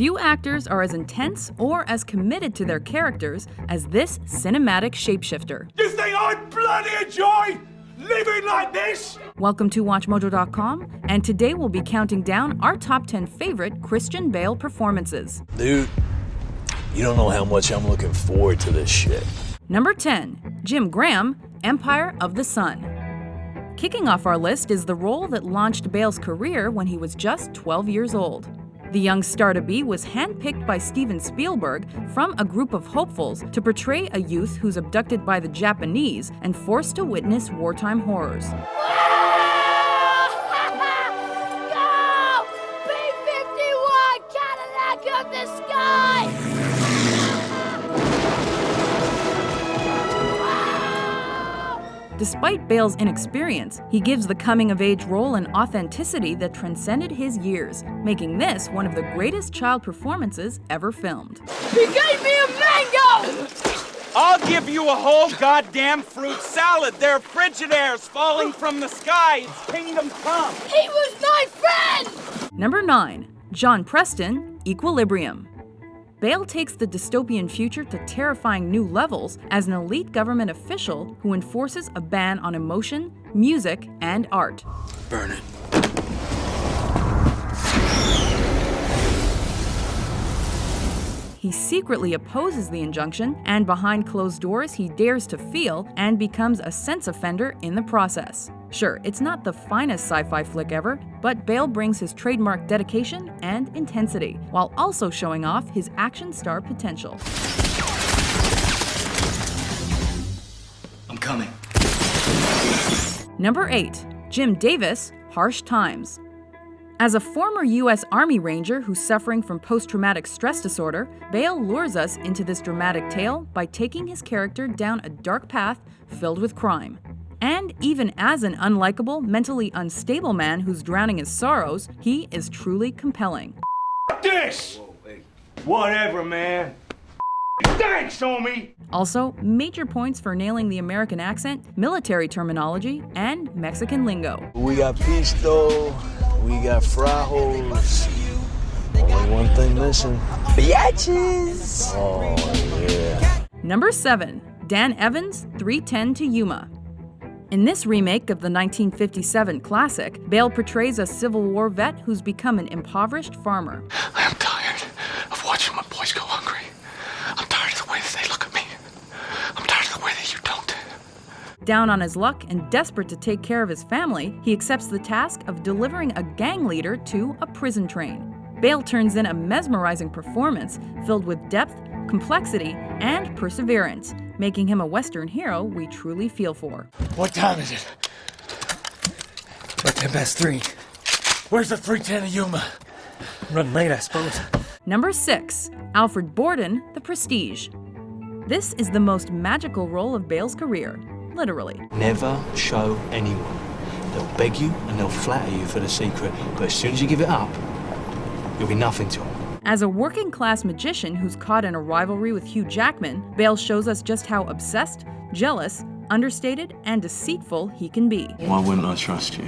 Few actors are as intense or as committed to their characters as this cinematic shapeshifter. You think I bloody enjoy living like this? Welcome to WatchMojo.com, and today we'll be counting down our top 10 favorite Christian Bale performances. Dude, you don't know how much I'm looking forward to this shit. Number 10, Jim Graham, Empire of the Sun. Kicking off our list is the role that launched Bale's career when he was just 12 years old. The young star-to-be was handpicked by Steven Spielberg from a group of hopefuls to portray a youth who's abducted by the Japanese and forced to witness wartime horrors. Go! B-51 Cadillac of the sky! Despite Bale's inexperience, he gives the coming-of-age role an authenticity that transcended his years, making this one of the greatest child performances ever filmed. He gave me a mango! I'll give you a whole goddamn fruit salad. There are Frigidaires falling from the sky. It's kingdom come. He was my friend! Number 9, John Preston, Equilibrium. Bale takes the dystopian future to terrifying new levels as an elite government official who enforces a ban on emotion, music, and art. Burn it. He secretly opposes the injunction, and behind closed doors he dares to feel and becomes a sense offender in the process. Sure, it's not the finest sci-fi flick ever, but Bale brings his trademark dedication and intensity, while also showing off his action star potential. I'm coming. Number 8, Jim Davis, Harsh Times. As a former U.S. Army Ranger who's suffering from post-traumatic stress disorder, Bale lures us into this dramatic tale by taking his character down a dark path filled with crime. And even as an unlikable, mentally unstable man who's drowning his sorrows, he is truly compelling. This! Whatever, man. Thanks, homie! Also, major points for nailing the American accent, military terminology, and Mexican lingo. We got pisto, we got frajos. Only one thing missing. Biatches! Oh, yeah. Number 7, Dan Evans, 3:10 to Yuma. In this remake of the 1957 classic, Bale portrays a Civil War vet who's become an impoverished farmer. I am tired of watching my boys go hungry. I'm tired of the way that they look at me. I'm tired of the way that you don't. Down on his luck and desperate to take care of his family, he accepts the task of delivering a gang leader to a prison train. Bale turns in a mesmerizing performance filled with depth, complexity, and perseverance, making him a Western hero we truly feel for. What time is it? About 3:10. Where's the 310 of Yuma? Running late, I suppose. Number 6, Alfred Borden, The Prestige. This is the most magical role of Bale's career, literally. Never show anyone. They'll beg you and they'll flatter you for the secret, but as soon as you give it up, you'll be nothing to them. As a working-class magician who's caught in a rivalry with Hugh Jackman, Bale shows us just how obsessed, jealous, understated, and deceitful he can be. Why wouldn't I trust you?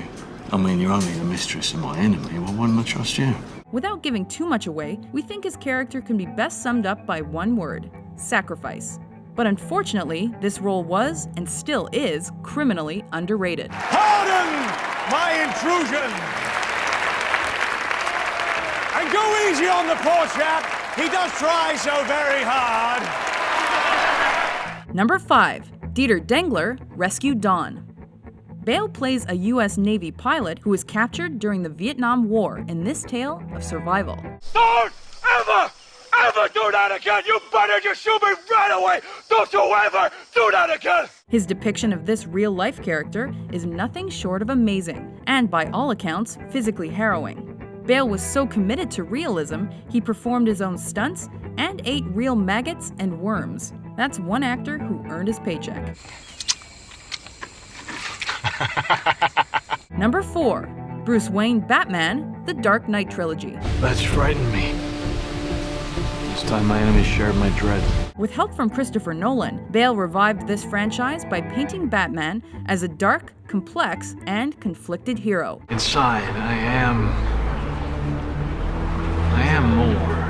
I mean, you're only the mistress of my enemy. Why wouldn't I trust you? Without giving too much away, we think his character can be best summed up by one word: sacrifice. But unfortunately, this role was, and still is, criminally underrated. Pardon my intrusion! And go easy on the poor chap. He does try so very hard. Number 5, Dieter Dengler, Rescue Dawn. Bale plays a U.S. Navy pilot who is captured during the Vietnam War in this tale of survival. Don't ever do that again! You better just shoot me right away! Don't you ever do that again! His depiction of this real-life character is nothing short of amazing, and by all accounts, physically harrowing. Bale was so committed to realism, he performed his own stunts and ate real maggots and worms. That's one actor who earned his paycheck. Number 4, Bruce Wayne Batman, The Dark Knight Trilogy. That's frightened me. This time my enemies shared my dread. With help from Christopher Nolan, Bale revived this franchise by painting Batman as a dark, complex, and conflicted hero. Inside, I am more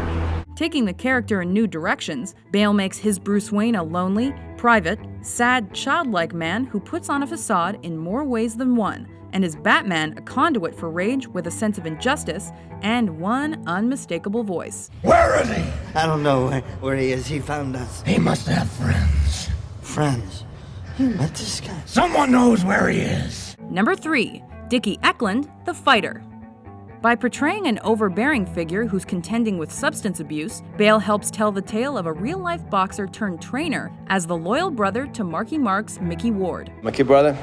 Taking the character in new directions, Bale makes his Bruce Wayne a lonely, private, sad, childlike man who puts on a facade in more ways than one, and his Batman a conduit for rage with a sense of injustice and one unmistakable voice. Where is he? I don't know where he is. He found us. He must have friends. Friends? You met this guy? Someone knows where he is. Number 3. Dicky Eklund, the fighter. By portraying an overbearing figure who's contending with substance abuse, Bale helps tell the tale of a real-life boxer turned trainer as the loyal brother to Marky Mark's Mickey Ward. My kid brother,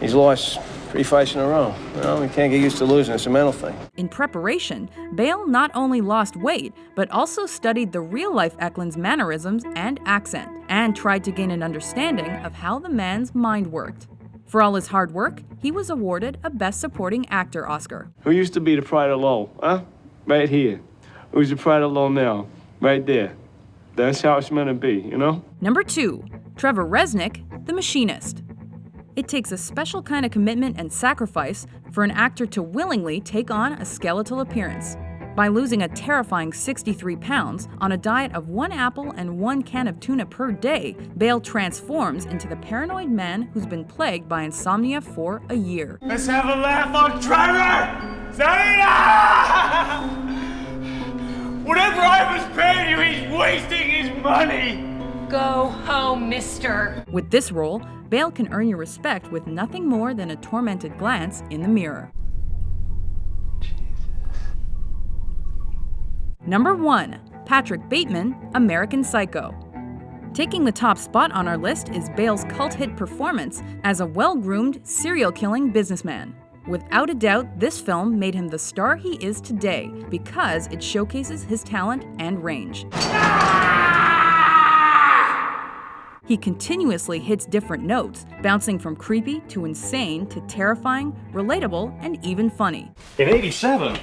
he's lost 3 fights in a row. You know, we can't get used to losing. It's a mental thing. In preparation, Bale not only lost weight, but also studied the real-life Eklund's mannerisms and accent, and tried to gain an understanding of how the man's mind worked. For all his hard work, he was awarded a Best Supporting Actor Oscar. Who used to be the pride of Lowell, huh? Right here. Who's the pride of Lowell now? Right there. That's how it's meant to be, you know? Number 2. Trevor Reznik, the Machinist. It takes a special kind of commitment and sacrifice for an actor to willingly take on a skeletal appearance. By losing a terrifying 63 pounds on a diet of 1 apple and 1 can of tuna per day, Bale transforms into the paranoid man who's been plagued by insomnia for a year. Let's have a laugh on Trevor! Selena! Whatever I was paying you, he's wasting his money! Go home, mister. With this role, Bale can earn your respect with nothing more than a tormented glance in the mirror. Number 1. Patrick Bateman, American Psycho. Taking the top spot on our list is Bale's cult hit performance as a well-groomed, serial-killing businessman. Without a doubt, this film made him the star he is today because it showcases his talent and range. He continuously hits different notes, bouncing from creepy to insane to terrifying, relatable, and even funny. In '87,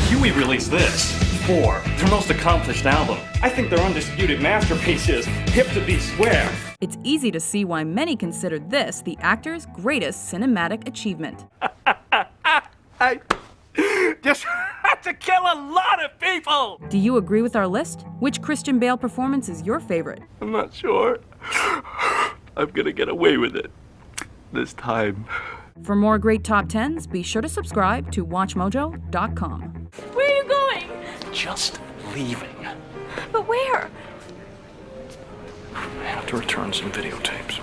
Huey released this, 4, their most accomplished album. I think their undisputed masterpiece is Hip to Be Square. It's easy to see why many consider this the actor's greatest cinematic achievement. I just had to kill a lot of people! Do you agree with our list? Which Christian Bale performance is your favorite? I'm not sure. I'm gonna get away with it this time. For more great top 10s, be sure to subscribe to WatchMojo.com. Where are you going? Just leaving. But where? I have to return some videotapes.